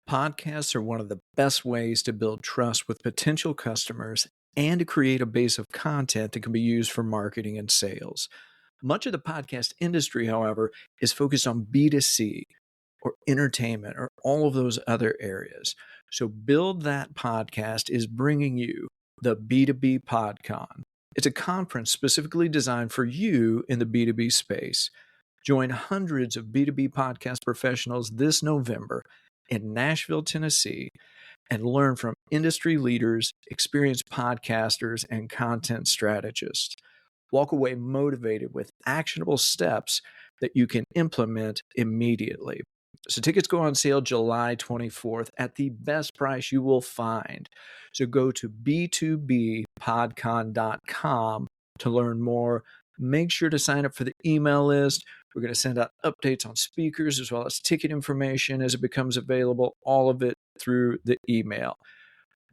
Podcasts are one of the best ways to build trust with potential customers and to create a base of content that can be used for marketing and sales. Much of the podcast industry, however, is focused on B2C or entertainment or all of those other areas. So Build That Podcast is bringing you the B2B PodCon. It's a conference specifically designed for you in the B2B space. Join hundreds of B2B podcast professionals this November in Nashville, Tennessee, and learn from industry leaders, experienced podcasters, and content strategists. Walk away motivated with actionable steps that you can implement immediately. So tickets go on sale July 24th at the best price you will find. So go to b2bpodcon.com to learn more. Make sure to sign up for the email list. We're going to send out updates on speakers as well as ticket information as it becomes available, all of it through the email.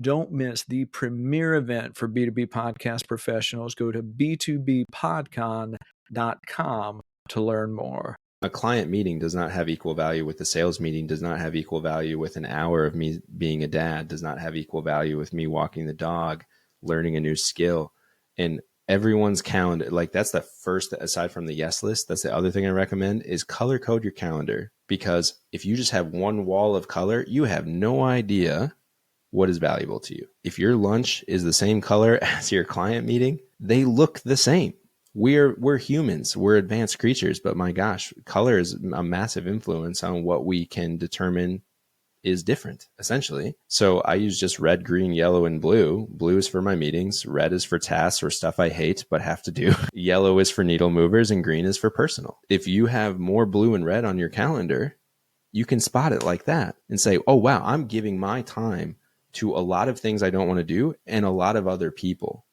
Don't miss the premier event for B2B podcast professionals. Go to b2bpodcon.com to learn more. A client meeting does not have equal value with the sales meeting, does not have equal value with an hour of me being a dad, does not have equal value with me walking the dog, learning a new skill. And everyone's calendar, like that's the first, aside from the yes list, that's the other thing I recommend is color code your calendar. Because if you just have one wall of color, you have no idea what is valuable to you. If your lunch is the same color as your client meeting, they look the same. We're humans, we're advanced creatures, but my gosh, color is a massive influence on what we can determine is different, essentially. So I use just red, green, yellow, and blue. Blue is for my meetings. Red is for tasks or stuff I hate but have to do. Yellow is for needle movers, and green is for personal. If you have more blue and red on your calendar, you can spot it like that and say, oh, wow, I'm giving my time to a lot of things I don't want to do and a lot of other people.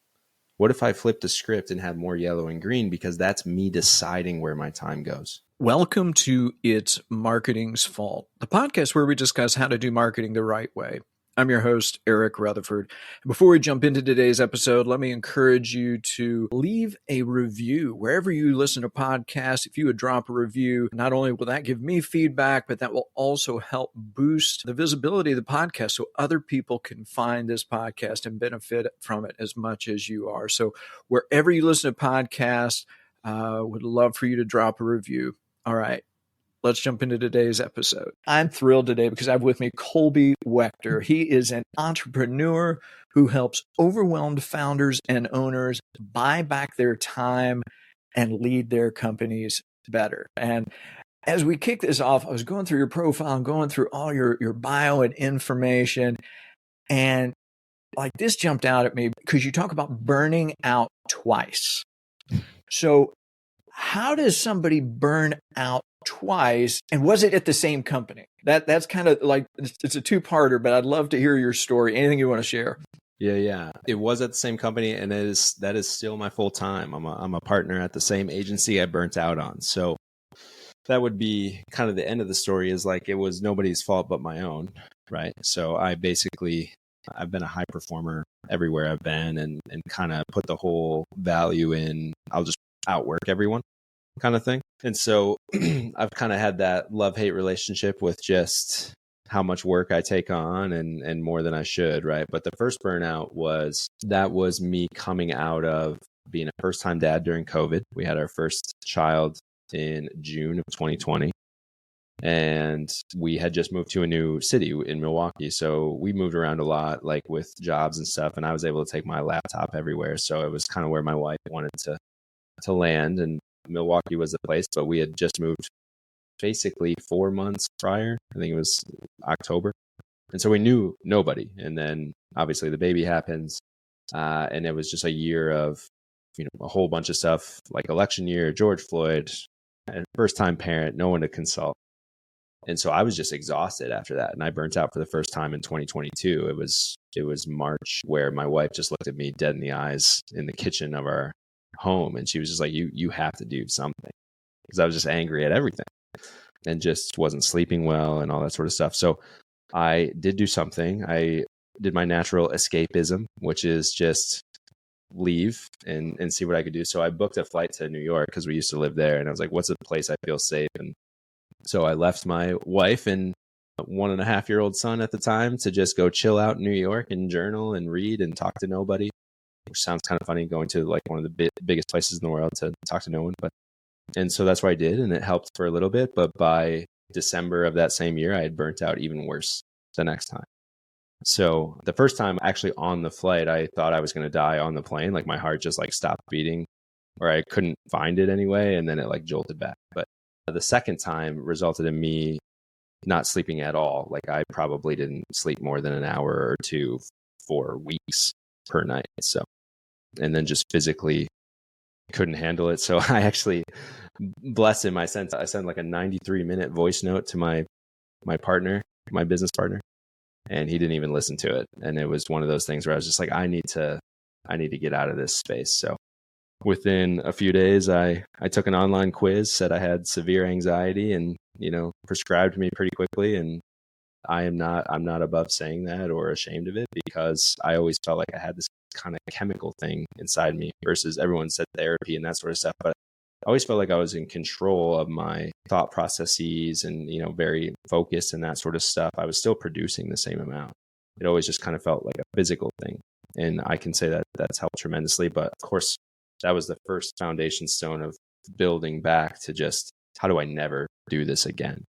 What if I flipped the script and had more yellow and green, because that's me deciding where my time goes? Welcome to It's Marketing's Fault, the podcast where we discuss how to do marketing the right way. I'm your host, Eric Rutherford. Before we jump into today's episode, let me encourage you to leave a review wherever you listen to podcasts. If you would drop a review, not only will that give me feedback, but that will also help boost the visibility of the podcast so other people can find this podcast and benefit from it as much as you are. So wherever you listen to podcasts, would love for you to drop a review. All right. Let's jump into today's episode. I'm thrilled today because I have with me Colby Wegter. He is an entrepreneur who helps overwhelmed founders and owners buy back their time and lead their companies better. And as we kick this off, I was going through your profile and going through all your bio and information. And like this jumped out at me because you talk about burning out twice. So how does somebody burn out twice, and was it at the same company? That's kind of like, it's a two-parter, but I'd love to hear your story. Anything you want to share? Yeah. It was at the same company, and that is still my full time. I'm a partner at the same agency I burnt out on. So that would be kind of the end of the story, is like it was nobody's fault but my own, right? So I've been a high performer everywhere I've been, and kind of put the whole value in, I'll just outwork everyone kind of thing. And so I've kind of had that love-hate relationship with just how much work I take on and more than I should, right? But the first burnout was me coming out of being a first-time dad during COVID. We had our first child in June of 2020. And we had just moved to a new city in Milwaukee. So we moved around a lot, like with jobs and stuff. And I was able to take my laptop everywhere. So it was kind of where my wife wanted to land. And Milwaukee was the place, but we had just moved basically 4 months prior. I think it was October. And so we knew nobody. And then obviously the baby happens. And it was just a year of, a whole bunch of stuff like election year, George Floyd, and first time parent, no one to consult. And so I was just exhausted after that. And I burnt out for the first time in 2022. It was March, where my wife just looked at me dead in the eyes in the kitchen of our home. And she was just like, you have to do something, because I was just angry at everything and just wasn't sleeping well and all that sort of stuff. So I did do something. I did my natural escapism, which is just leave and see what I could do. So I booked a flight to New York because we used to live there. And I was like, what's a place I feel safe? And so I left my wife in 1.5-year-old son at the time to just go chill out in New York and journal and read and talk to nobody, which sounds kind of funny, going to like one of the biggest places in the world to talk to no one. And so that's what I did, and it helped for a little bit. But by December of that same year, I had burnt out even worse the next time. So the first time actually on the flight, I thought I was going to die on the plane. Like my heart just like stopped beating, or I couldn't find it anyway. And then it like jolted back. But the second time resulted in me not sleeping at all. Like I probably didn't sleep more than an hour or two for weeks per night. So, and then just physically couldn't handle it. So I actually, bless him, I sent like a 93-minute voice note to my partner, my business partner, and he didn't even listen to it. And it was one of those things where I was just like, I need to get out of this space. So within a few days, I took an online quiz, said I had severe anxiety, and, prescribed me pretty quickly. And I'm not above saying that or ashamed of it, because I always felt like I had this kind of chemical thing inside me, versus everyone said therapy and that sort of stuff. But I always felt like I was in control of my thought processes and, very focused and that sort of stuff. I was still producing the same amount. It always just kind of felt like a physical thing. And I can say that that's helped tremendously. But of course, that was the first foundation stone of building back to just, how do I never do this again?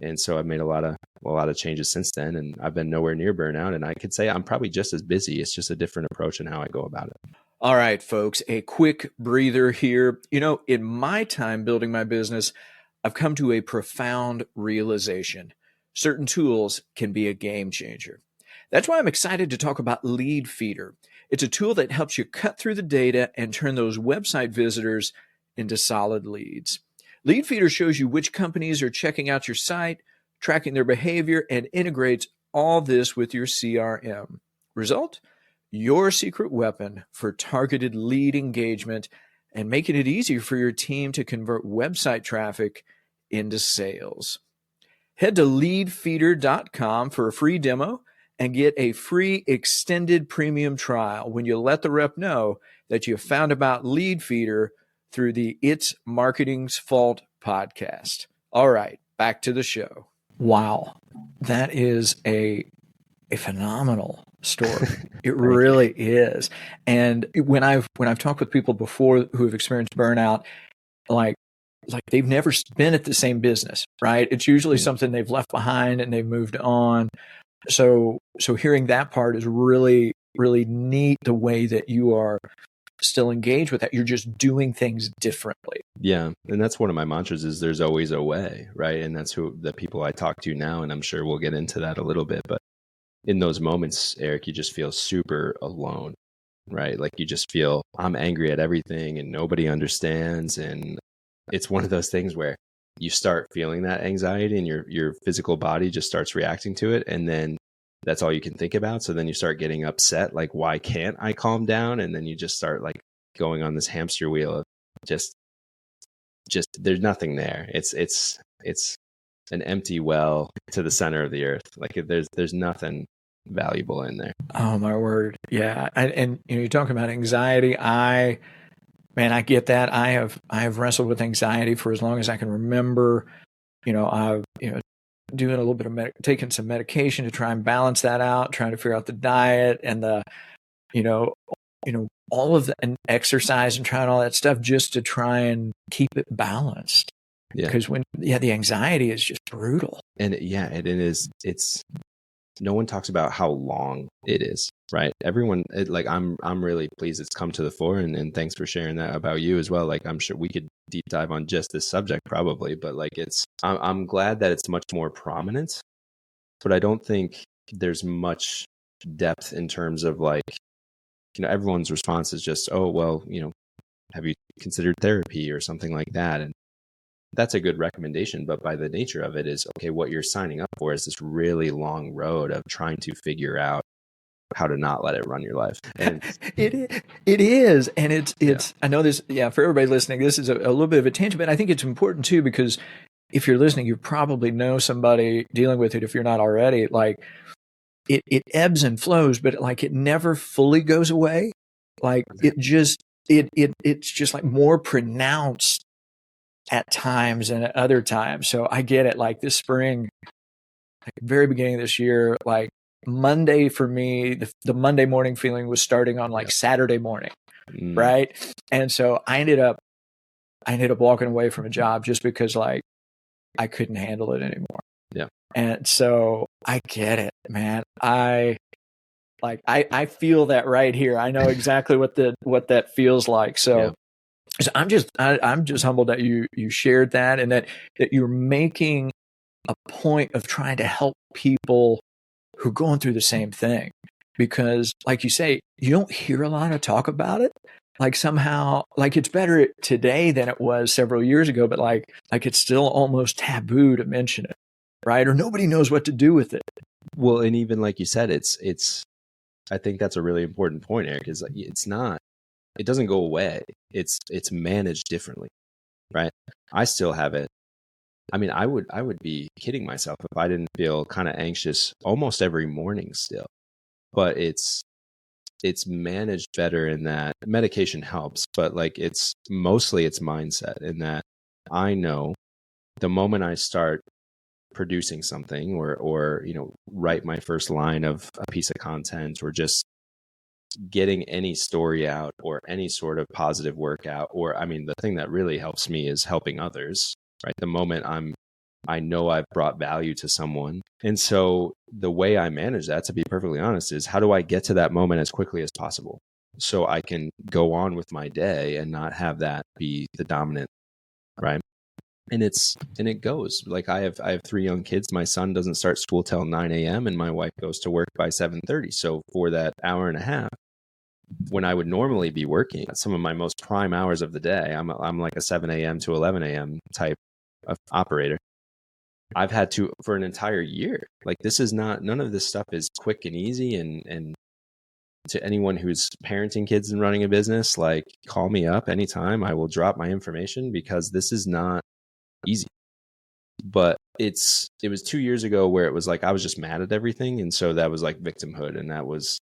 And so I've made a lot of changes since then, and I've been nowhere near burnout. And I could say I'm probably just as busy. It's just a different approach in how I go about it. All right, folks, a quick breather here. In my time building my business, I've come to a profound realization. Certain tools can be a game changer. That's why I'm excited to talk about Lead Feeder. It's a tool that helps you cut through the data and turn those website visitors into solid leads. Lead Feeder shows you which companies are checking out your site, tracking their behavior, and integrates all this with your CRM. Result? Your secret weapon for targeted lead engagement and making it easier for your team to convert website traffic into sales. Head to leadfeeder.com for a free demo and get a free extended premium trial when you let the rep know that you found about Lead Feeder through the It's Marketing's Fault podcast. All right, back to the show. Wow, that is a phenomenal story. It really is. And when I've talked with people before who have experienced burnout, like they've never been at the same business, right? It's usually something they've left behind and they've moved on. So hearing that part is really, really neat, the way that you are still engaged with that. You're just doing things differently. Yeah. And that's one of my mantras, is there's always a way, right? And that's the people I talk to now. And I'm sure we'll get into that a little bit, but in those moments, Eric, you just feel super alone, right? Like you just feel, I'm angry at everything and nobody understands. And it's one of those things where you start feeling that anxiety and your physical body just starts reacting to it. And then that's all you can think about. So then you start getting upset, like, why can't I calm down? And then you just start like going on this hamster wheel of just there's nothing there. It's an empty well to the center of the earth. Like there's nothing valuable in there. Oh my word. Yeah. And you're talking about anxiety. I get that. I have wrestled with anxiety for as long as I can remember. I've, doing a little bit of taking some medication to try and balance that out, trying to figure out the diet and the, all of the and exercise and trying all that stuff just to try and keep it balanced. Yeah. Because the anxiety is just brutal. And it is. It's, no one talks about how long it is, right? Everyone, I'm really pleased it's come to the fore, and thanks for sharing that about you as well. Like, I'm sure we could deep dive on just this subject probably, but like I'm glad that it's much more prominent, but I don't think there's much depth in terms of like, everyone's response is just, oh, well, have you considered therapy or something like that? And that's a good recommendation, but by the nature of it is, okay, what you're signing up for is this really long road of trying to figure out how to not let it run your life. And it is. And it's, I know this, for everybody listening, this is a little bit of a tangent, but I think it's important too, because if you're listening, you probably know somebody dealing with it. If you're not already, like it ebbs and flows, but it never fully goes away. Like it's just like more pronounced at times and at other times. So I get it. Like this spring, very beginning of this year, like Monday for me, the Monday morning feeling was starting on like Saturday morning. Right. And so I ended up walking away from a job just because like I couldn't handle it anymore. Yeah. And so I get it, man. I feel that right here. I know exactly what that feels like. So, so I'm just humbled that you shared that, and that you're making a point of trying to help people who are going through the same thing, because like you say, you don't hear a lot of talk about it. Like somehow, like it's better today than it was several years ago, but like it's still almost taboo to mention it, right? Or nobody knows what to do with it. Well, and even like you said, it's I think that's a really important point, Eric, is it doesn't go away. It's managed differently, right? I still have it. I mean, I would be kidding myself if I didn't feel kind of anxious almost every morning still. But it's managed better in that medication helps, but like it's mindset in that I know the moment I start producing something or write my first line of a piece of content, or just getting any story out or any sort of positive work out, or I mean, the thing that really helps me is helping others, right? The moment I know I've brought value to someone. And so the way I manage that, to be perfectly honest, is how do I get to that moment as quickly as possible so I can go on with my day and not have that be the dominant, right? And it goes like I have 3 young kids. My son doesn't start school till 9 a.m. and my wife goes to work by 7:30. So for that hour and a half, when I would normally be working at some of my most prime hours of the day, I'm like a 7 a.m. to 11 a.m. type of operator. I've had to for an entire year. Like none of this stuff is quick and easy. And to anyone who's parenting kids and running a business, like call me up anytime. I will drop my information, because this is not easy. But it was 2 years ago where it was like I was just mad at everything, and so that was like victimhood, and that was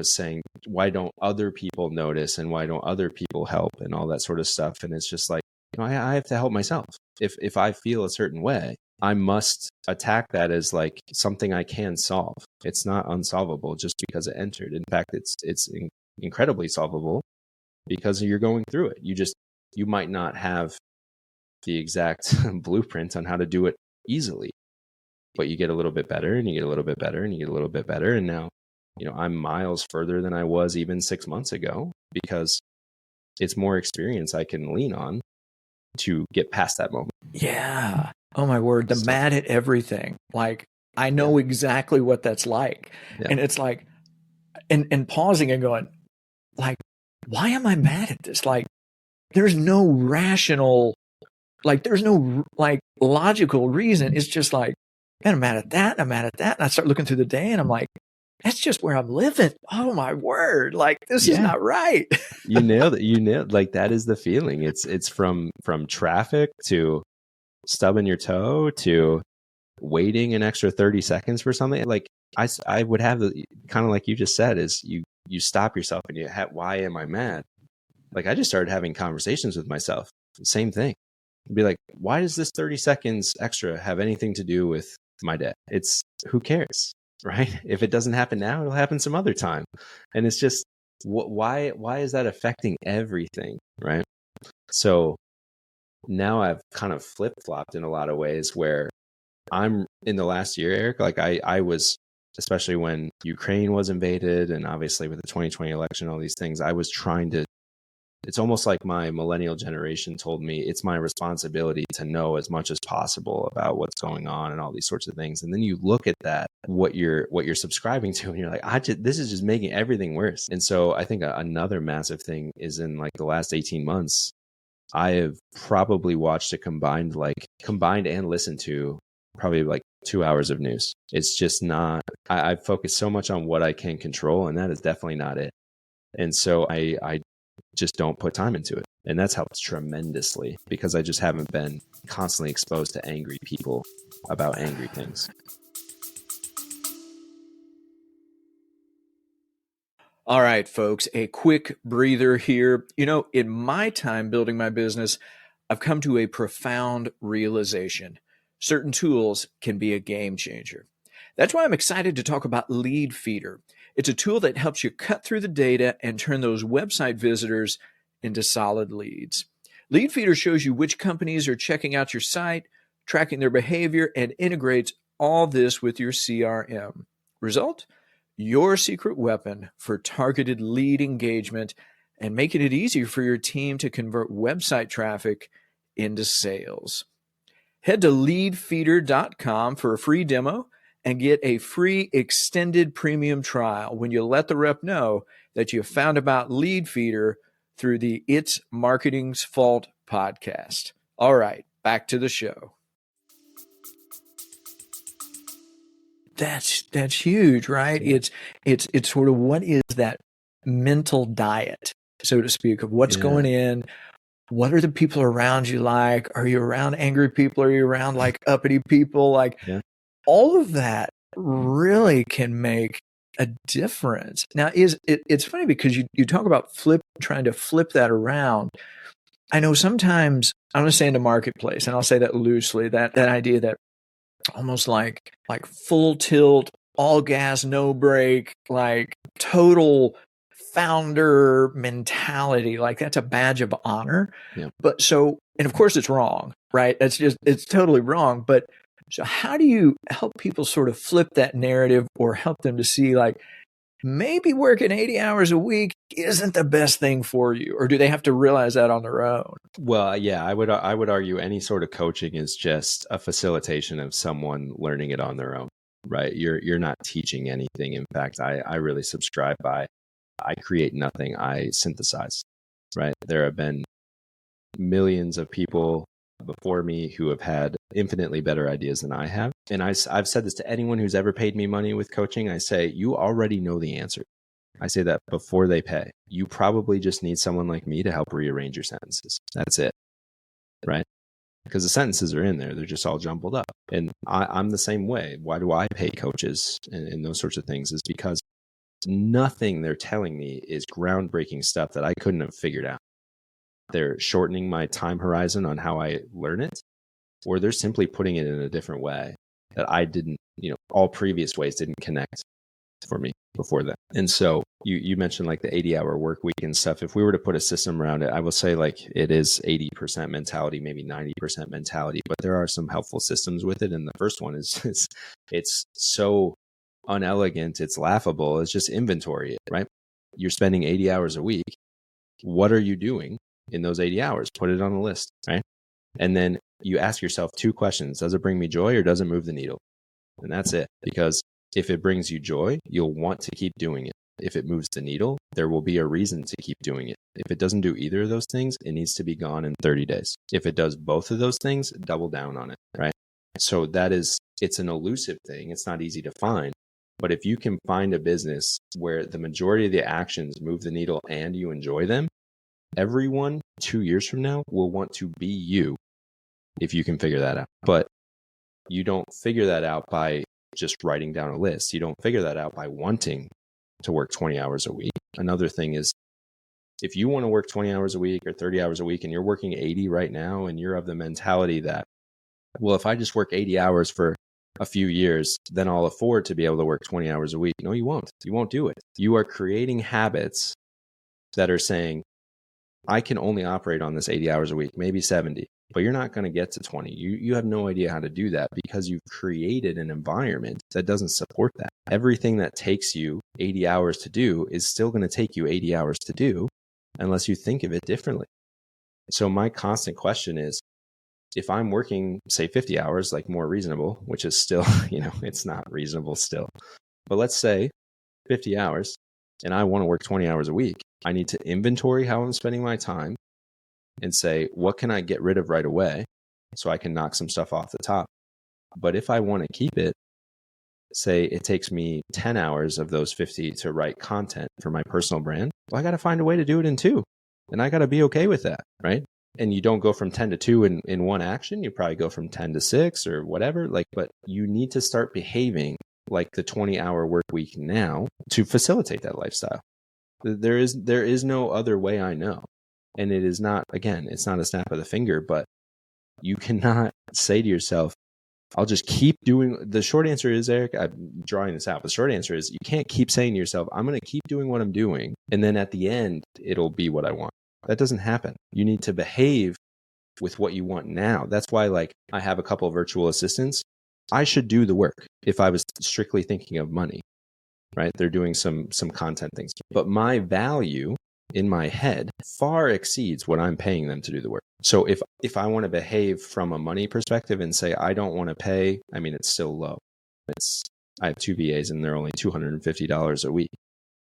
saying, why don't other people notice, and why don't other people help, and all that sort of stuff. And it's just like, I have to help myself. If I feel a certain way, I must attack that as like something I can solve. It's not unsolvable just because it entered. In fact, it's incredibly solvable because you're going through it. You might not have the exact blueprint on how to do it easily, but you get a little bit better, and you get a little bit better, and you get a little bit better. And now, I'm miles further than I was even 6 months ago, because it's more experience I can lean on to get past that moment. Yeah. Oh my word. The mad at everything. Like I know exactly what that's like. Yeah. And it's like, and pausing and going like, why am I mad at this? Like there's no rational, like there's no like logical reason. It's just like, man, I'm mad at that. I'm mad at that. And I start looking through the day and I'm like, that's just where I'm living. Oh my word. Like this is not right. You nailed it. Like that is the feeling. It's from traffic to stubbing your toe to waiting an extra 30 seconds for something. Like I would have the kind of like you just said, is you stop yourself and why am I mad? Like I just started having conversations with myself. Same thing. I'd be like, why does this 30 seconds extra have anything to do with my day? It's who cares, right? If it doesn't happen now, it'll happen some other time. And it's just, why is that affecting everything, right? So now I've kind of flip-flopped in a lot of ways, where I'm in the last year, Eric, like I was, especially when Ukraine was invaded, and obviously with the 2020 election, all these things, I was trying to, it's almost like my millennial generation told me it's my responsibility to know as much as possible about what's going on and all these sorts of things. And then you look at that, what you're subscribing to, and you're like, this is just making everything worse. And so I think another massive thing is in like the last 18 months, I have probably watched a combined and listened to probably like 2 hours of news. It's just not, I've focused so much on what I can control, and that is definitely not it. And so I just don't put time into it. And that's helped tremendously, because I just haven't been constantly exposed to angry people about angry things. All right, folks, a quick breather here. In my time building my business, I've come to a profound realization. certain tools can be a game changer. That's why I'm excited to talk about Lead Feeder. It's a tool that helps you cut through the data and turn those website visitors into solid leads. Lead Feeder shows you which companies are checking out your site, tracking their behavior, and integrates all this with your CRM. Result? Your secret weapon for targeted lead engagement and making it easier for your team to convert website traffic into sales. Head to leadfeeder.com for a free demo and get a free extended premium trial when you let the rep know that you found about Lead Feeder through the It's Marketing's Fault podcast. All right, back to the show. That's huge, right? Yeah. It's sort of what is that mental diet, so to speak, of what's going in. What are the people around you like? Are you around angry people? Are you around like uppity people? Like all of that really can make a difference. Now, it's funny because you talk about trying to flip that around. I know sometimes I'm going to say in the marketplace, and I'll say that loosely, that idea that almost like full tilt, all gas, no brake, like total founder mentality, like that's a badge of honor. But and of course it's wrong, right? It's totally wrong. But so how do you help people sort of flip that narrative or help them to see like maybe working 80 hours a week isn't the best thing for you? Or do they have to realize that on their own? Well, yeah, I would argue any sort of coaching is just a facilitation of someone learning it on their own, right? You're not teaching anything. In fact, I really subscribe by I create nothing, I synthesize, right? There have been millions of people before me who have had infinitely better ideas than I have. And I've said this to anyone who's ever paid me money with coaching. I say, you already know the answer. I say that before they pay. You probably just need someone like me to help rearrange your sentences. That's it, right? Because the sentences are in there. They're just all jumbled up. And I'm the same way. Why do I pay coaches and those sorts of things? Is because nothing they're telling me is groundbreaking stuff that I couldn't have figured out. They're shortening my time horizon on how I learn it, or they're simply putting it in a different way that I didn't, all previous ways didn't connect for me before that. And so you mentioned like the 80-hour work week and stuff. If we were to put a system around it, I will say like it is 80% mentality, maybe 90% mentality, but there are some helpful systems with it. And the first one is it's so unelegant, it's laughable. It's just inventory it, right? You're spending 80 hours a week. What are you doing in those 80 hours? Put it on a list, right? And then you ask yourself two questions. Does it bring me joy or does it move the needle? And that's it. Because if it brings you joy, you'll want to keep doing it. If it moves the needle, there will be a reason to keep doing it. If it doesn't do either of those things, it needs to be gone in 30 days. If it does both of those things, double down on it, right? So it's an elusive thing. It's not easy to find. But if you can find a business where the majority of the actions move the needle and you enjoy them, everyone 2 years from now will want to be you if you can figure that out. But you don't figure that out by just writing down a list. You don't figure that out by wanting to work 20 hours a week. Another thing is if you want to work 20 hours a week or 30 hours a week and you're working 80 right now and you're of the mentality that, well, if I just work 80 hours for a few years, then I'll afford to be able to work 20 hours a week. No, you won't. You won't do it. You are creating habits that are saying, I can only operate on this 80 hours a week, maybe 70, but you're not going to get to 20. You have no idea how to do that because you've created an environment that doesn't support that. Everything that takes you 80 hours to do is still going to take you 80 hours to do unless you think of it differently. So my constant question is, if I'm working, say 50 hours, like more reasonable, which is still, it's not reasonable still, but let's say 50 hours and I want to work 20 hours a week, I need to inventory how I'm spending my time and say, what can I get rid of right away so I can knock some stuff off the top? But if I want to keep it, say it takes me 10 hours of those 50 to write content for my personal brand, well, I got to find a way to do it in 2. And I got to be okay with that, right? And you don't go from 10 to 2 in one action. You probably go from 10 to 6 or whatever. But you need to start behaving like the 20-hour work week now to facilitate that lifestyle. There is no other way I know. And it is not, again, it's not a snap of the finger, but you cannot say to yourself, I'll just keep doing. The short answer is, Eric, I'm drawing this out. The short answer is you can't keep saying to yourself, I'm going to keep doing what I'm doing. And then at the end, it'll be what I want. That doesn't happen. You need to behave with what you want now. That's why, like, I have a couple of virtual assistants. I should do the work if I was strictly thinking of money, right? They're doing some content things. But my value in my head far exceeds what I'm paying them to do the work. So if I want to behave from a money perspective and say, I don't want to pay, I mean, it's still low. I have 2 VAs and they're only $250 a week.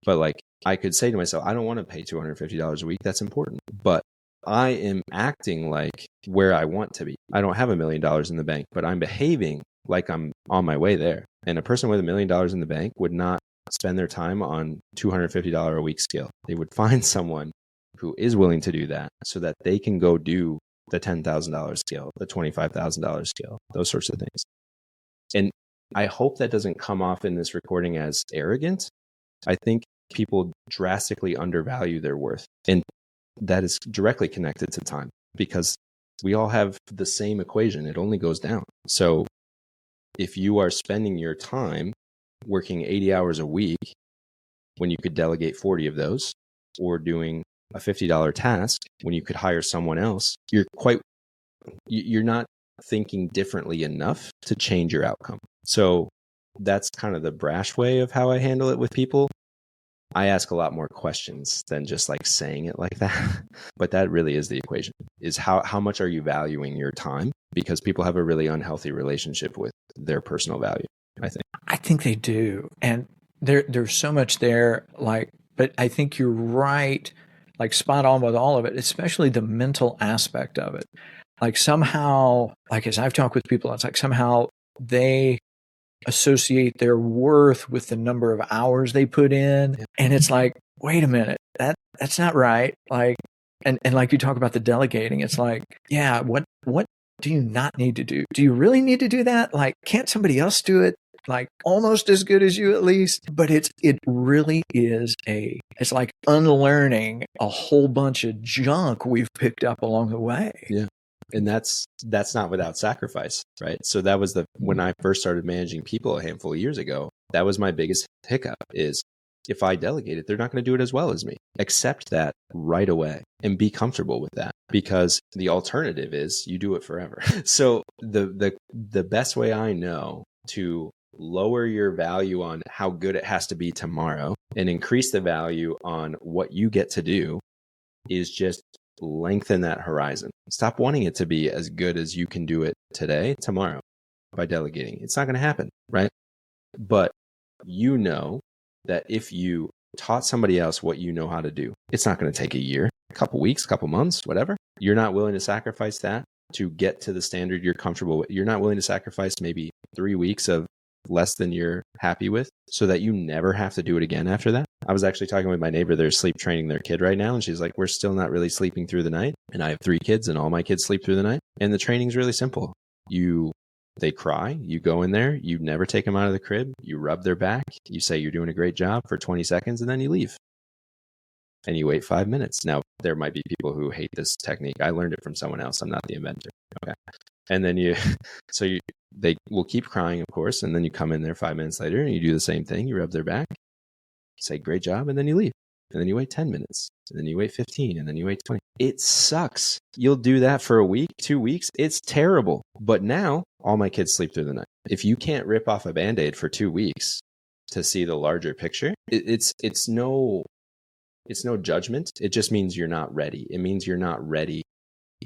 But like, I could say to myself, I don't want to pay $250 a week. That's important. But I am acting like where I want to be. I don't have $1 million in the bank, but I'm behaving like I'm on my way there. And a person with $1 million in the bank would not spend their time on $250 a week skill. They would find someone who is willing to do that so that they can go do the $10,000 skill, the $25,000 skill, those sorts of things. And I hope that doesn't come off in this recording as arrogant. I think people drastically undervalue their worth. And that is directly connected to time because we all have the same equation. It only goes down. So if you are spending your time working 80 hours a week when you could delegate 40 of those, or doing a $50 task when you could hire someone else, you're not thinking differently enough to change your outcome. So that's kind of the brash way of how I handle it with people. I ask a lot more questions than just like saying it like that. But that really is the equation, is how much are you valuing your time? Because people have a really unhealthy relationship with their personal value, I think. I think they do. And there's so much there, like, but I think you're right, like spot on with all of it, especially the mental aspect of it. Like somehow, like as I've talked with people, it's like somehow they associate their worth with the number of hours they put in. And it's like, wait a minute, that's not right. Like, and like you talk about the delegating, it's like, yeah, what do you not need to do? Do you really need to do that? Like, can't somebody else do it? Like almost as good as you at least? But it really is it's like unlearning a whole bunch of junk we've picked up along the way. Yeah. And that's not without sacrifice, right? So that was when I first started managing people a handful of years ago, that was my biggest hiccup is if I delegate it, they're not going to do it as well as me. Accept that right away and be comfortable with that, because the alternative is you do it forever. So the best way I know to lower your value on how good it has to be tomorrow and increase the value on what you get to do is just lengthen that horizon. Stop wanting it to be as good as you can do it today, tomorrow, by delegating. It's not going to happen, right? But you know that if you taught somebody else what you know how to do, it's not going to take a year, a couple weeks, a couple months, whatever. You're not willing to sacrifice that to get to the standard you're comfortable with. You're not willing to sacrifice maybe 3 weeks of less than you're happy with so that you never have to do it again after that. I was actually talking with my neighbor. They're sleep training their kid right now. And she's like, we're still not really sleeping through the night. And I have 3 kids and all my kids sleep through the night. And the training's really simple. They cry, you go in there, you never take them out of the crib, you rub their back, you say you're doing a great job for 20 seconds, and then you leave. And you wait 5 minutes. Now, there might be people who hate this technique. I learned it from someone else. I'm not the inventor. Okay. And then they will keep crying, of course. And then you come in there 5 minutes later and you do the same thing. You rub their back, say, great job. And then you leave. And then you wait 10 minutes. And then you wait 15. And then you wait 20. It sucks. You'll do that for a week, 2 weeks. It's terrible. But now all my kids sleep through the night. If you can't rip off a Band-Aid for 2 weeks to see the larger picture, it's no judgment. It just means you're not ready. It means you're not ready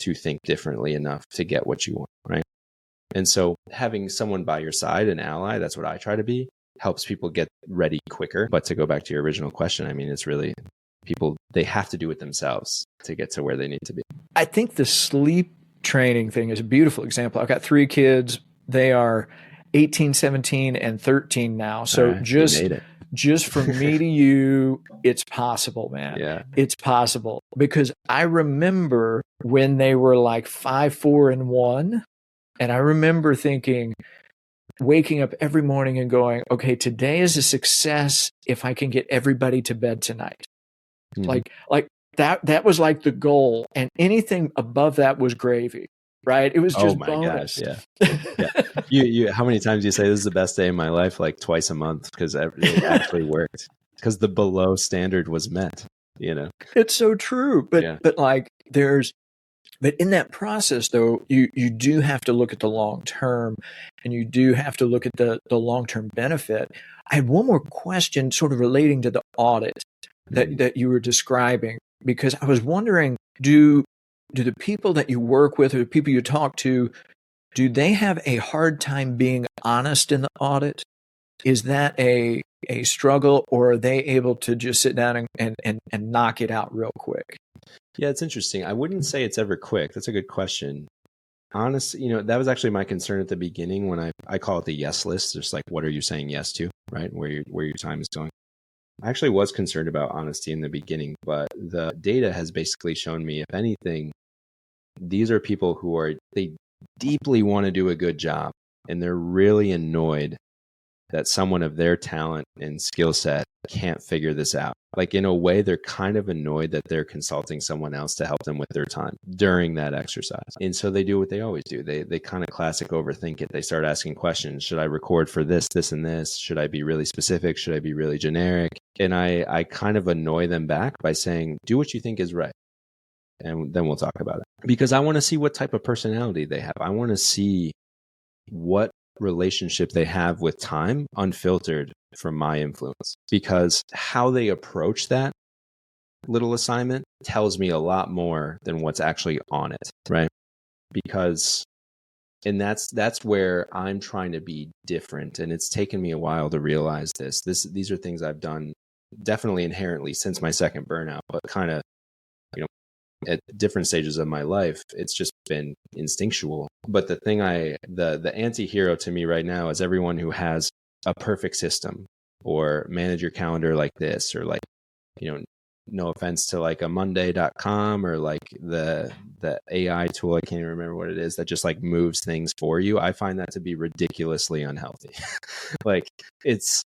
to think differently enough to get what you want, right? And so having someone by your side, an ally, that's what I try to be, helps people get ready quicker. But to go back to your original question, I mean, it's really people, they have to do it themselves to get to where they need to be. I think the sleep training thing is a beautiful example. I've got 3 kids. They are 18, 17, and 13 now. So just from me to you, it's possible, man. Yeah. It's possible. Because I remember when they were like 5, 4, and 1, and I remember thinking, waking up every morning and going, okay, today is a success if I can get everybody to bed tonight. Mm-hmm. Like that was like the goal. And anything above that was gravy, right? It was just bonus. My gosh, yeah. How many times do you say this is the best day of my life? Like twice a month, because it actually worked. Because the below standard was met, It's so true. But like but in that process though, you do have to look at the long term, and you do have to look at the long-term benefit. I had one more question sort of relating to the audit that you were describing, because I was wondering, do the people that you work with or the people you talk to, do they have a hard time being honest in the audit? Is that a struggle, or are they able to just sit down and knock it out real quick? Yeah, it's interesting. I wouldn't say it's ever quick. That's a good question. Honestly, that was actually my concern at the beginning when I call it the yes list. Just like, what are you saying yes to, right? Where your time is going. I actually was concerned about honesty in the beginning, but the data has basically shown me, if anything, these are people who they deeply want to do a good job, and they're really annoyed that someone of their talent and skill set can't figure this out. Like, in a way, they're kind of annoyed that they're consulting someone else to help them with their time during that exercise. And so they do what they always do. They kind of classic overthink it. They start asking questions. Should I record for this, and this? Should I be really specific? Should I be really generic? And I kind of annoy them back by saying, do what you think is right. And then we'll talk about it. Because I want to see what type of personality they have. I want to see what relationship they have with time, unfiltered from my influence, because how they approach that little assignment tells me a lot more than what's actually on it, right? Because, and that's where I'm trying to be different, and it's taken me a while to realize these are things I've done definitely inherently since my second burnout, but kind of at different stages of my life, it's just been instinctual. But the thing the anti-hero to me right now is everyone who has a perfect system, or manage your calendar like this, or like, no offense to like a Monday.com, or like the AI tool, I can't even remember what it is, that just like moves things for you. I find that to be ridiculously unhealthy. Like,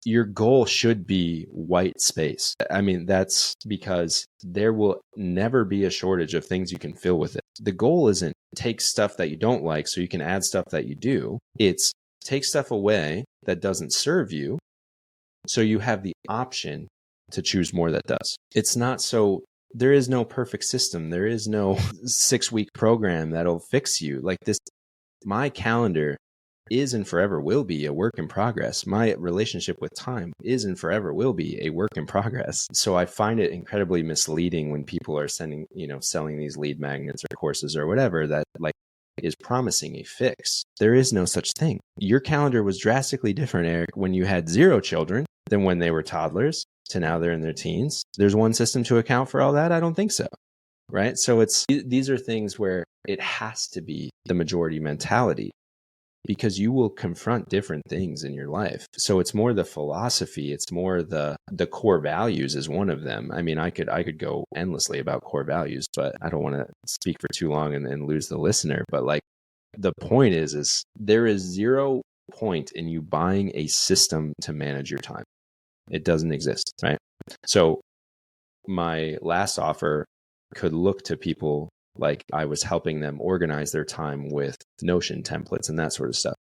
your goal should be white space. I mean, that's because there will never be a shortage of things you can fill with it. The goal isn't take stuff that you don't like so you can add stuff that you do. It's take stuff away that doesn't serve you, so you have the option to choose more that does. It's not so, there is no perfect system. There is no 6-week program that'll fix you. Like this, my calendar is and forever will be a work in progress. My relationship with time is and forever will be a work in progress. So I find it incredibly misleading when people are selling these lead magnets or courses or whatever that like is promising a fix. There is no such thing. Your calendar was drastically different, Eric, when you had 0 children than when they were toddlers to now they're in their teens. There's one system to account for all that? I don't think so. Right? So these are things where it has to be the majority mentality, because you will confront different things in your life. So it's more the philosophy, it's more the core values is one of them. I mean, I could go endlessly about core values, but I don't want to speak for too long and lose the listener. But like, the point is there is 0 point in you buying a system to manage your time. It doesn't exist, right? So my last offer could look to people like I was helping them organize their time with Notion templates and that sort of stuff.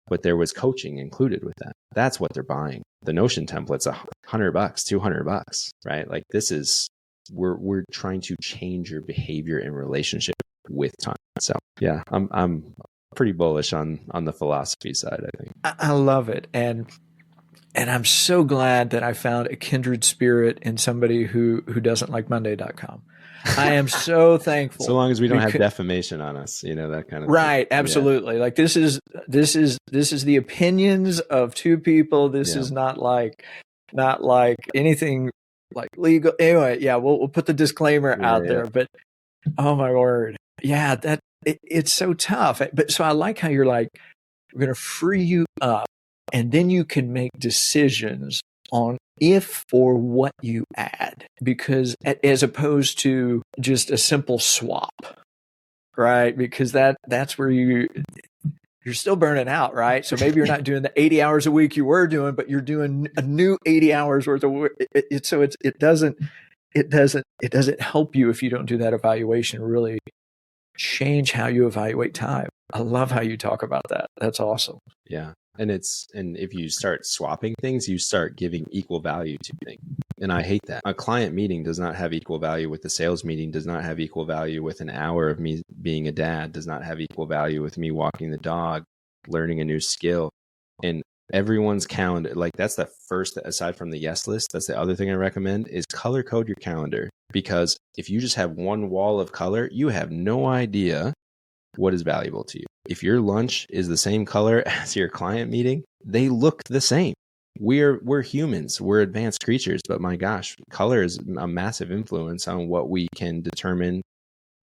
But there was coaching included with that. That's what they're buying. The Notion template's $100, $200, right? Like, this is, we're trying to change your behavior in relationship with time. So yeah, I'm pretty bullish on the philosophy side, I think. I love it. And I'm so glad that I found a kindred spirit in somebody who doesn't like Monday.com. I am so thankful. So long as we don't have defamation on us, that kind of right. thing. Absolutely. Yeah. Like, this is the opinions of 2 people. This is not like anything like legal. Anyway, yeah, we'll put the disclaimer out there, but oh my word. Yeah, it's so tough. But so I like how you're like, we're going to free you up, and then you can make decisions on if or what you add, because as opposed to just a simple swap, right? Because that's where you're still burning out, right? So maybe you're not doing the 80 hours a week you were doing, but you're doing a new 80 hours worth of work. So it doesn't help you if you don't do that evaluation really change how you evaluate time. I love how you talk about that. That's awesome. Yeah. And if you start swapping things, you start giving equal value to things. And I hate that. A client meeting does not have equal value with the sales meeting, does not have equal value with an hour of me being a dad, does not have equal value with me walking the dog, learning a new skill. And everyone's calendar, like that's the first, aside from the yes list, that's the other thing I recommend is color code your calendar. Because if you just have one wall of color, you have no idea what is valuable to you. If your lunch is the same color as your client meeting, they look the same. We're humans, we're advanced creatures, but my gosh, color is a massive influence on what we can determine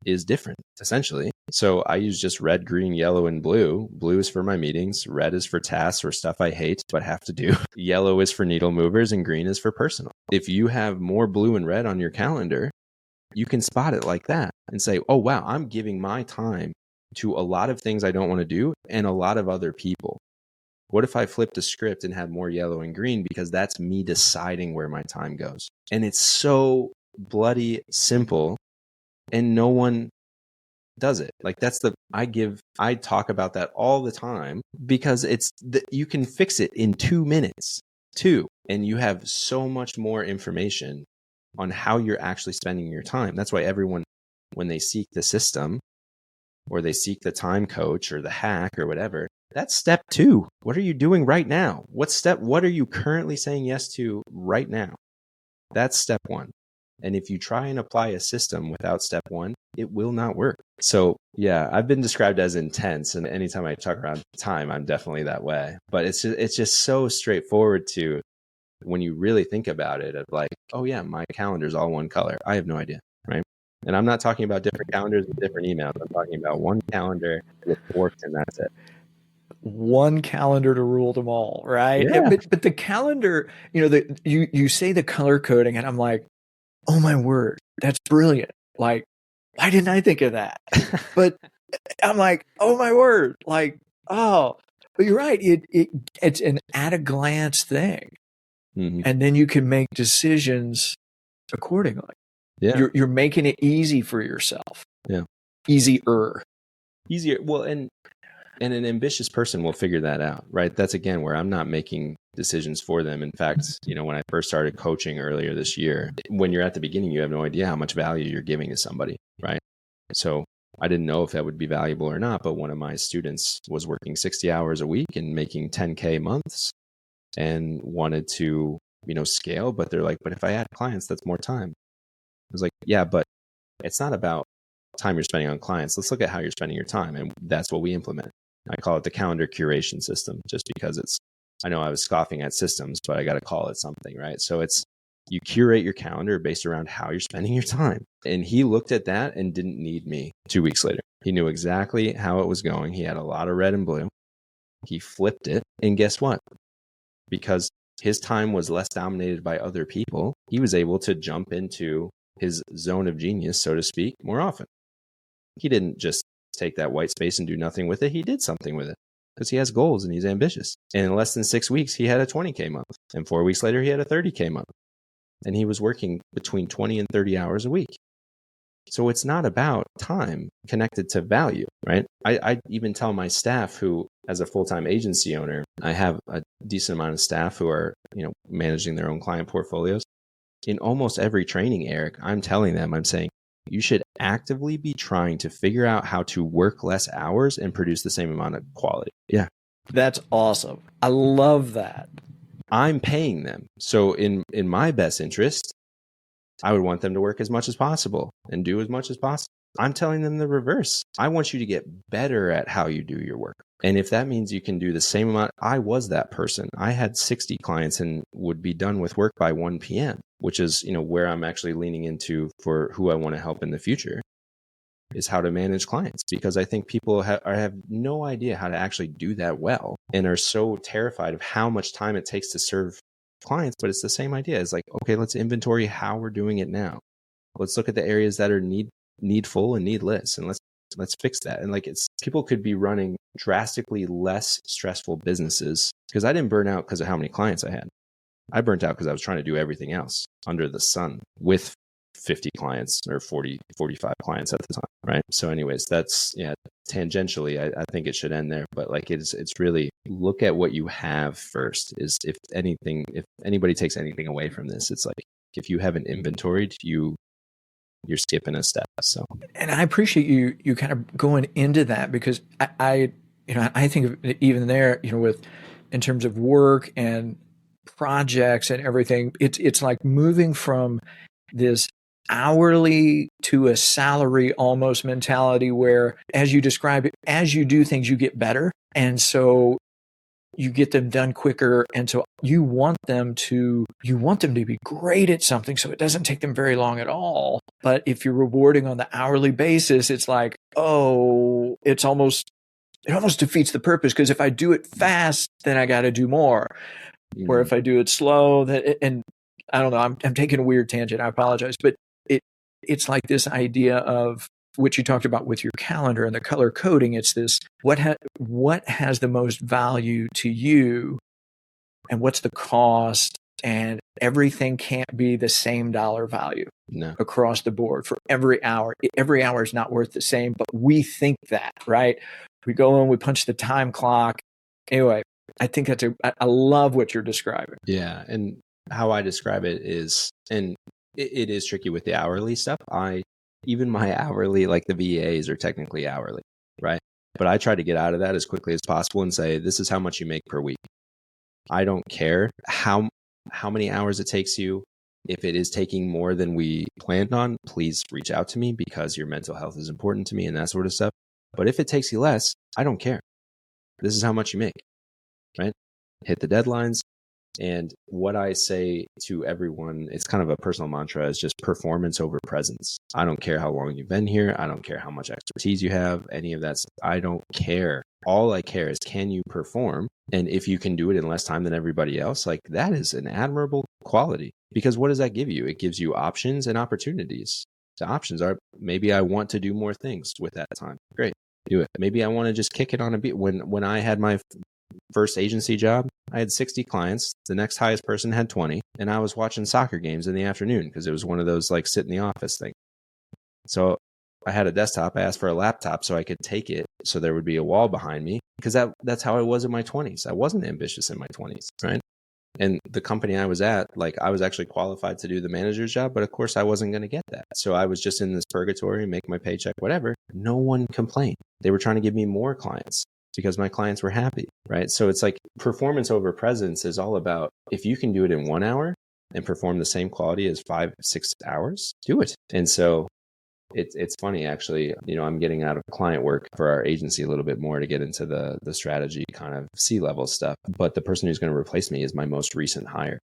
is different, essentially. So I use just red, green, yellow, and blue. Blue is for my meetings. Red is for tasks or stuff I hate but have to do. Yellow is for needle movers, and green is for personal. If you have more blue and red on your calendar, you can spot it like that and say, oh, wow, I'm giving my time to a lot of things I don't want to do and a lot of other people. What if I flipped a script and had more yellow and green, because that's me deciding where my time goes? And it's so bloody simple, and no one does it. Like I talk about that all the time, because you can fix it in 2 minutes too. And you have so much more information on how you're actually spending your time. That's why everyone, when they seek the system or they seek the time coach or the hack or whatever, that's step 2. What are you doing right now? What are you currently saying yes to right now? That's step 1. And if you try and apply a system without step 1, it will not work. So yeah, I've been described as intense. And anytime I talk around time, I'm definitely that way. But it's just so straightforward to, when you really think about it, of like, oh yeah, my calendar's all one color. I have no idea, right? And I'm not talking about different calendars with different emails. I'm talking about one calendar that works, and that's it. One calendar to rule them all, right? Yeah. But the calendar, you say the color coding, and I'm like, oh my word, that's brilliant. Like, why didn't I think of that? But I'm like, oh my word, like, oh, but you're right. It's an at a glance thing. Mm-hmm. And then you can make decisions accordingly. Yeah. You're making it easy for yourself. Yeah. Easier. Well, and an ambitious person will figure that out, right? That's again where I'm not making decisions for them. In fact, when I first started coaching earlier this year, when you're at the beginning, you have no idea how much value you're giving to somebody, right? So I didn't know if that would be valuable or not, but one of my students was working 60 hours a week and making 10K months and wanted to, scale, but they're like, but if I add clients, that's more time. I was like, yeah, but it's not about time you're spending on clients. Let's look at how you're spending your time. And that's what we implement. I call it the calendar curation system, just because I know I was scoffing at systems, but I got to call it something, right? So you curate your calendar based around how you're spending your time. And he looked at that and didn't need me 2 weeks later. He knew exactly how it was going. He had a lot of red and blue. He flipped it. And guess what? Because his time was less dominated by other people, he was able to jump into his zone of genius, so to speak, more often. He didn't just take that white space and do nothing with it. He did something with it because he has goals and he's ambitious. And in less than 6 weeks, he had a 20K month. And 4 weeks later, he had a 30K month. And he was working between 20 and 30 hours a week. So it's not about time connected to value, right? I even tell my staff who, as a full-time agency owner, I have a decent amount of staff who are, managing their own client portfolios. In almost every training, Eric, I'm telling them, I'm saying, you should actively be trying to figure out how to work less hours and produce the same amount of quality. Yeah. That's awesome. I love that. I'm paying them. So in my best interest, I would want them to work as much as possible and do as much as possible. I'm telling them the reverse. I want you to get better at how you do your work. And if that means you can do the same amount, I was that person. I had 60 clients and would be done with work by 1 p.m., which is, where I'm actually leaning into for who I want to help in the future, is how to manage clients. Because I think people have no idea how to actually do that well and are so terrified of how much time it takes to serve clients. But it's the same idea. It's like, okay, let's inventory how we're doing it now. Let's look at the areas that are needful and needless, and let's fix that. And people could be running drastically less stressful businesses, because I didn't burn out because of how many clients I had. I burnt out because I was trying to do everything else under the sun with 50 clients or 40, 45 clients at the time. Right. So anyways, that's, tangentially, I think it should end there, but like, it's really look at what you have first. Is if anybody takes anything away from this, it's like, if you haven't inventoried, you're skipping a step. So, and I appreciate you kind of going into that, because I think of it even there, with, in terms of work and projects and everything, it's like moving from this hourly to a salary almost mentality, where, as you describe it, as you do things, you get better. And so you get them done quicker. And so you want them to be great at something, so it doesn't take them very long at all. But if you're rewarding on the hourly basis, it's like, oh, it almost defeats the purpose, because if I do it fast, then I got to do more. Where if I do it slow, and I don't know, I'm taking a weird tangent, I apologize, but it's like this idea of which you talked about with your calendar and the color coding. It's this, what has the most value to you, and what's the cost, and everything can't be the same dollar value across the board for every hour. Every hour is not worth the same, but we think that, right? We go in, we punch the time clock. Anyway, I think I love what you're describing. Yeah. And how I describe it is, and it is tricky with the hourly stuff. Even my hourly, like the VAs are technically hourly, right? But I try to get out of that as quickly as possible and say, this is how much you make per week. I don't care how many hours it takes you. If it is taking more than we planned on, please reach out to me, because your mental health is important to me and that sort of stuff. But if it takes you less, I don't care. This is how much you make, right? Hit the deadlines. And what I say to everyone, it's kind of a personal mantra, is just performance over presence. I don't care how long you've been here. I don't care how much expertise you have, any of that stuff. I don't care. All I care is, can you perform? And if you can do it in less time than everybody else, like, that is an admirable quality. Because what does that give you? It gives you options and opportunities. The options are, maybe I want to do more things with that time. Great, do it. Maybe I want to just kick it on a beat. When I had my first agency job, I had 60 clients. The next highest person had 20. And I was watching soccer games in the afternoon, because it was one of those like sit in the office thing. So I had a desktop. I asked for a laptop so I could take it, so there would be a wall behind me, because that's how I was in my 20s. I wasn't ambitious in my 20s, right? And the company I was at, like, I was actually qualified to do the manager's job, but of course I wasn't going to get that. So I was just in this purgatory, make my paycheck, whatever. No one complained. They were trying to give me more clients, because my clients were happy, right? So it's like, performance over presence is all about, if you can do it in 1 hour and perform the same quality as 5-6 hours, do it. And so it's funny, actually, I'm getting out of client work for our agency a little bit more to get into the strategy kind of C-level stuff. But the person who's going to replace me is my most recent hire.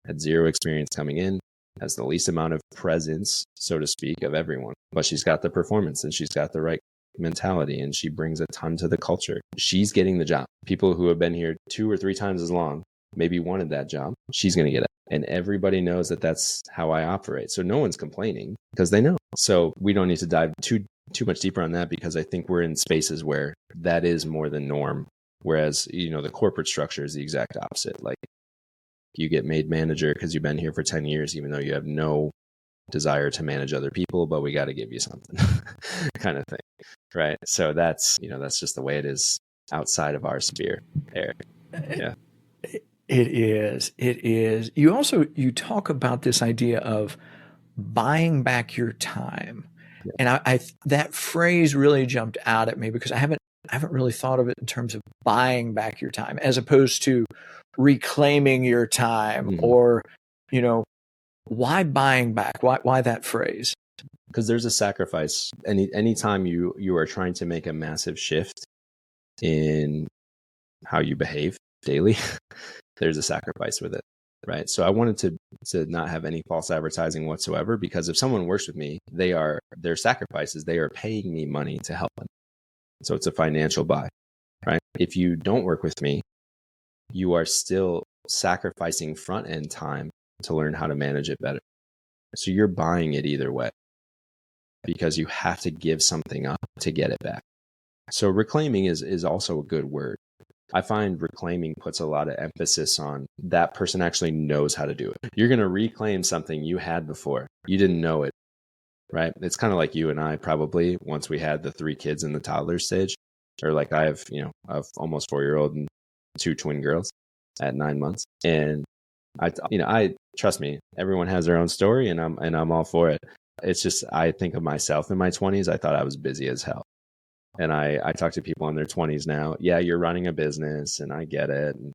Had zero experience coming in, has the least amount of presence, so to speak, of everyone. But she's got the performance, and she's got the right mentality, and she brings a ton to the culture. She's getting the job. People who have been here 2 or 3 times as long maybe wanted that job. She's going to get it. And everybody knows that that's how I operate. So no one's complaining, because they know. So we don't need to dive too much deeper on that, because I think we're in spaces where that is more the norm. Whereas, the corporate structure is the exact opposite. Like, you get made manager because you've been here for 10 years, even though you have no desire to manage other people, but we got to give you something kind of thing. Right. So that's just the way it is outside of our sphere, Eric. Yeah. It is. You talk about this idea of buying back your time. Yeah. And I that phrase really jumped out at me, because I haven't really thought of it in terms of buying back your time, as opposed to reclaiming your time. Mm-hmm. Or, why buying back? Why that phrase? Because there's a sacrifice. Anytime you are trying to make a massive shift in how you behave daily, there's a sacrifice with it, right? So I wanted to not have any false advertising whatsoever, because if someone works with me, their sacrifices, they are paying me money to help them. So it's a financial buy, right? If you don't work with me, you are still sacrificing front end time to learn how to manage it better. So you're buying it either way, because you have to give something up to get it back. So reclaiming is also a good word. I find reclaiming puts a lot of emphasis on that person actually knows how to do it. You're going to reclaim something you had before. You didn't know it, right? It's kind of like you and I probably, once we had the 3 kids in the toddler stage, or like I have, a almost 4-year-old and 2 twin girls at 9 months. And I trust me, everyone has their own story, and I'm all for it. It's just, I think of myself in my 20s, I thought I was busy as hell. And I talk to people in their 20s now. Yeah, you're running a business, and I get it. And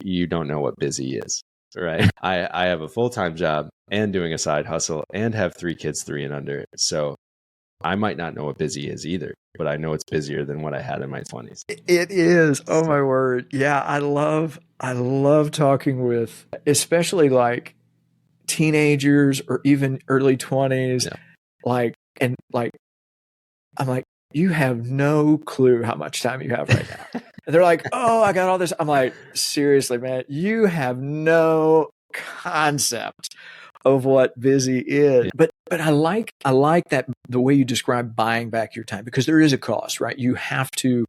you don't know what busy is, right? I have a full-time job and doing a side hustle and have 3 kids, 3 and under. So I might not know what busy is either, but I know it's busier than what I had in my 20s. It is. Oh my word. Yeah, I love talking with especially like teenagers or even early 20s. Yeah. I'm like, you have no clue how much time you have right now. And they're like, oh, I got all this. I'm like, seriously, man, you have no concept of what busy is. Yeah. But I like that, the way you describe buying back your time, because there is a cost, right? You have to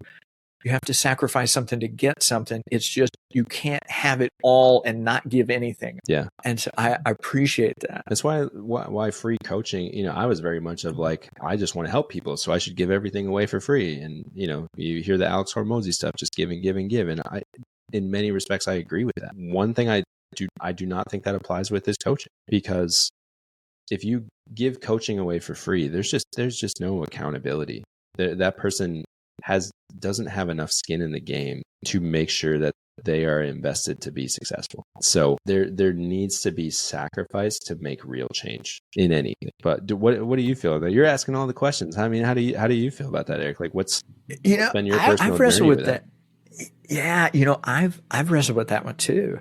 sacrifice something to get something. It's just, you can't have it all and not give anything. Yeah. And so I appreciate that. That's why free coaching, I was very much of like, I just want to help people, so I should give everything away for free. And, you hear the Alex Hormozy stuff, just give and give and give. And in many respects, I agree with that. One thing I do not think that applies with is coaching, because if you give coaching away for free, there's just no accountability. That person doesn't have enough skin in the game to make sure that they are invested to be successful. So there needs to be sacrifice to make real change in anything. But what do you feel that you're asking all the questions? I mean, how do you feel about that, Eric? Like, what's been your personal I've wrestled journey with that? Yeah, I've wrestled with that one too.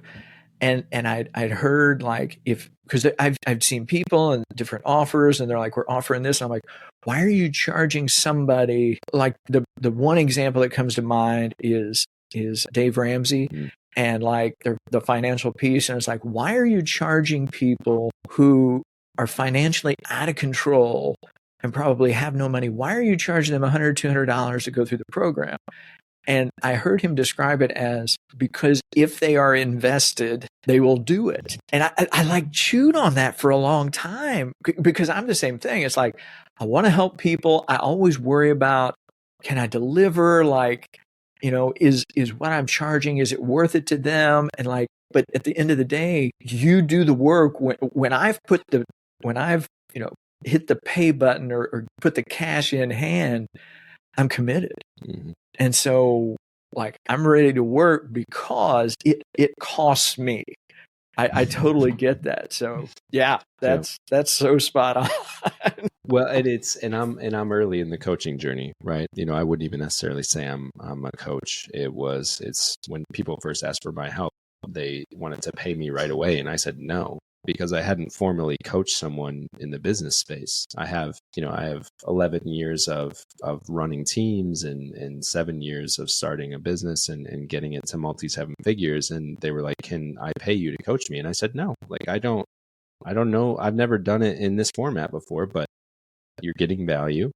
And I'd heard, like, because I've seen people and different offers, and they're like, we're offering this. And I'm like, why are you charging somebody? Like the one example that comes to mind is Dave Ramsey, and like the financial piece. And it's like, why are you charging people who are financially out of control and probably have no money? Why are you charging them $100, $200 to go through the program? And I heard him describe it as, because if they are invested, they will do it. And I like chewed on that for a long time, because I'm the same thing. It's like, I want to help people. I always worry about, can I deliver? Like, is what I'm charging, is it worth it to them? And like, but at the end of the day, you do the work. When I've hit the pay button or put the cash in hand, I'm committed. Mm-hmm. And so, like, I'm ready to work because it costs me. I totally get that. So yeah, that's so spot on. Well, and I'm early in the coaching journey, right? I wouldn't even necessarily say I'm a coach. It's when people first asked for my help, they wanted to pay me right away, and I said no, because I hadn't formally coached someone in the business space. I have 11 years of running teams and 7 years of starting a business and getting it to multi-7 figures. And they were like, can I pay you to coach me? And I said, no, like, I don't know. I've never done it in this format before, but you're getting value.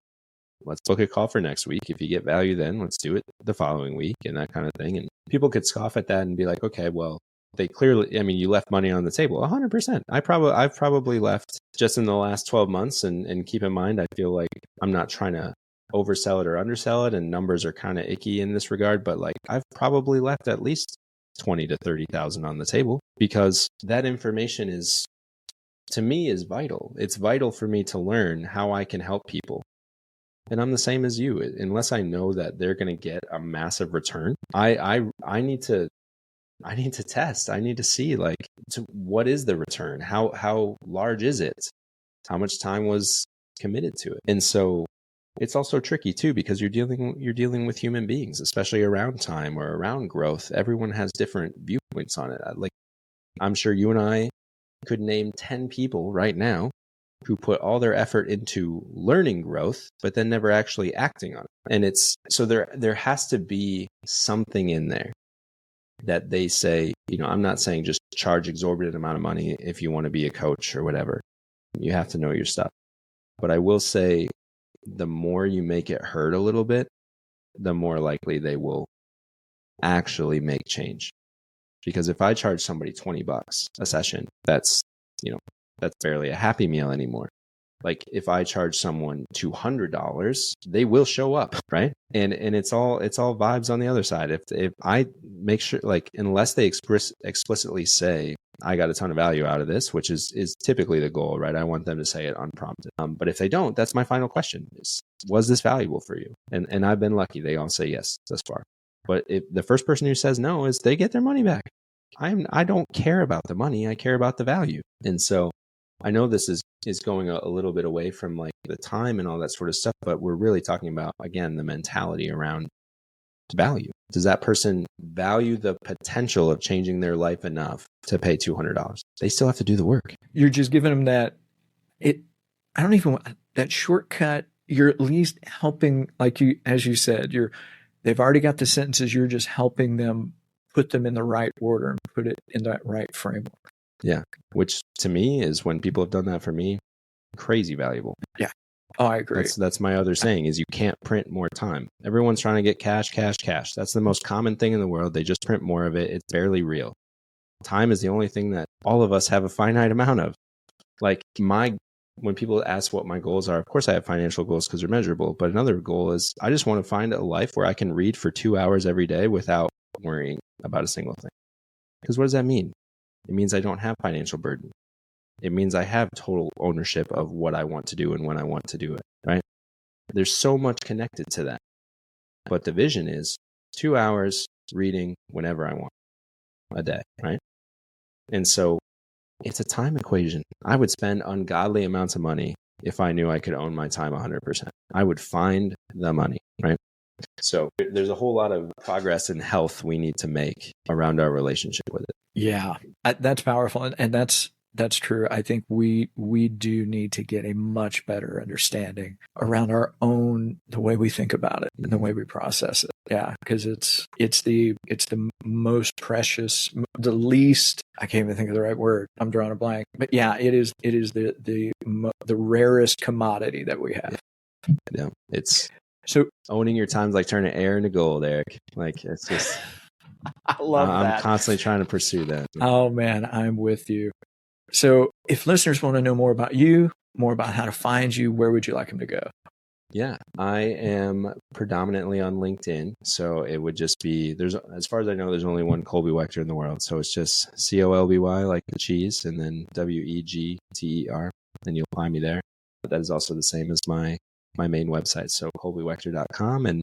Let's book a call for next week. If you get value, then let's do it the following week, and that kind of thing. And people could scoff at that and be like, okay, well, they clearly, you left money on the table. 100%. I've probably left just in the last 12 months. And keep in mind, I feel like I'm not trying to oversell it or undersell it, and numbers are kind of icky in this regard, but like, I've probably left at least 20 to 30,000 on the table, because that information is, to me, is vital. It's vital for me to learn how I can help people. And I'm the same as you. Unless I know that they're going to get a massive return, I need to test. I need to see, like, what is the return? How large is it? How much time was committed to it? And so it's also tricky too, because you're dealing with human beings, especially around time or around growth. Everyone has different viewpoints on it. Like, I'm sure you and I could name 10 people right now who put all their effort into learning growth, but then never actually acting on it. And it's, so there has to be something in there that they say, I'm not saying just charge exorbitant amount of money if you want to be a coach or whatever. You have to know your stuff. But I will say, the more you make it hurt a little bit, the more likely they will actually make change. Because if I charge somebody $20 a session, that's, that's barely a Happy Meal anymore. Like if I charge someone $200, they will show up, right? And it's all vibes on the other side. If I make sure, like, unless they explicitly say I got a ton of value out of this, which is typically the goal, right? I want them to say it unprompted. But if they don't, that's my final question: was this valuable for you? And I've been lucky; they all say yes thus far. But if the first person who says no, is they get their money back. I don't care about the money; I care about the value. And so I know this is going a little bit away from like the time and all that sort of stuff, but we're really talking about, again, the mentality around value. Does that person value the potential of changing their life enough to pay $200? They still have to do the work. You're just giving them that. I don't even want that shortcut. You're at least helping, like you, as you said, they've already got the sentences. You're just helping them put them in the right order and put it in that right framework. Yeah. Which to me is, when people have done that for me, crazy valuable. Yeah. Oh, I agree. That's my other saying, is you can't print more time. Everyone's trying to get cash, cash, cash. That's the most common thing in the world. They just print more of it. It's barely real. Time is the only thing that all of us have a finite amount of. Like when people ask what my goals are, of course I have financial goals because they're measurable. But another goal is I just want to find a life where I can read for 2 hours every day without worrying about a single thing. Because what does that mean? It means I don't have financial burden. It means I have total ownership of what I want to do and when I want to do it, right? There's so much connected to that. But the vision is 2 hours reading whenever I want a day, right? And so it's a time equation. I would spend ungodly amounts of money if I knew I could own my time 100%. I would find the money, right? So there's a whole lot of progress and health we need to make around our relationship with it. Yeah, that's powerful. And that's true. I think we do need to get a much better understanding around the way we think about it and the way we process it. Yeah, because it's the most precious, the least, I can't even think of the right word. I'm drawing a blank. But yeah, it is the rarest commodity that we have. Yeah, it's so owning your time's like turning air into gold, Eric. Like, it's just I love that. I'm constantly trying to pursue that. Oh man, I'm with you. So if listeners want to know more about you, more about how to find you, where would you like them to go? Yeah, I am predominantly on LinkedIn. So it would just be, as far as I know, there's only one Colby Wegter in the world. So it's just Colby, like the cheese, and then Wegter, and you'll find me there. But that is also the same as my main website. So colbywegter.com. And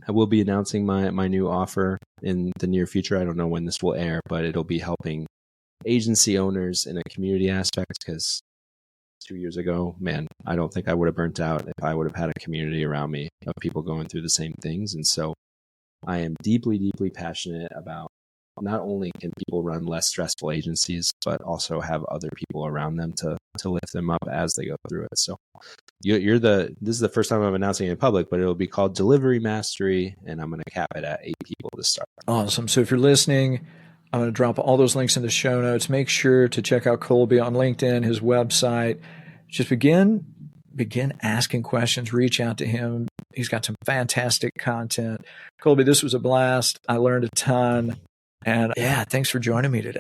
I will be announcing my new offer in the near future. I don't know when this will air, but it'll be helping agency owners in a community aspect, because 2 years ago, man, I don't think I would have burnt out if I would have had a community around me of people going through the same things. And so I am deeply, deeply passionate about not only can people run less stressful agencies, but also have other people around them to lift them up as they go through it. So this is the first time I'm announcing it in public, but it'll be called Delivery Mastery, and I'm going to cap it at 8 people to start. Awesome. So if you're listening, I'm going to drop all those links in the show notes. Make sure to check out Colby on LinkedIn, his website. Just begin asking questions. Reach out to him. He's got some fantastic content. Colby, this was a blast. I learned a ton. And yeah, thanks for joining me today.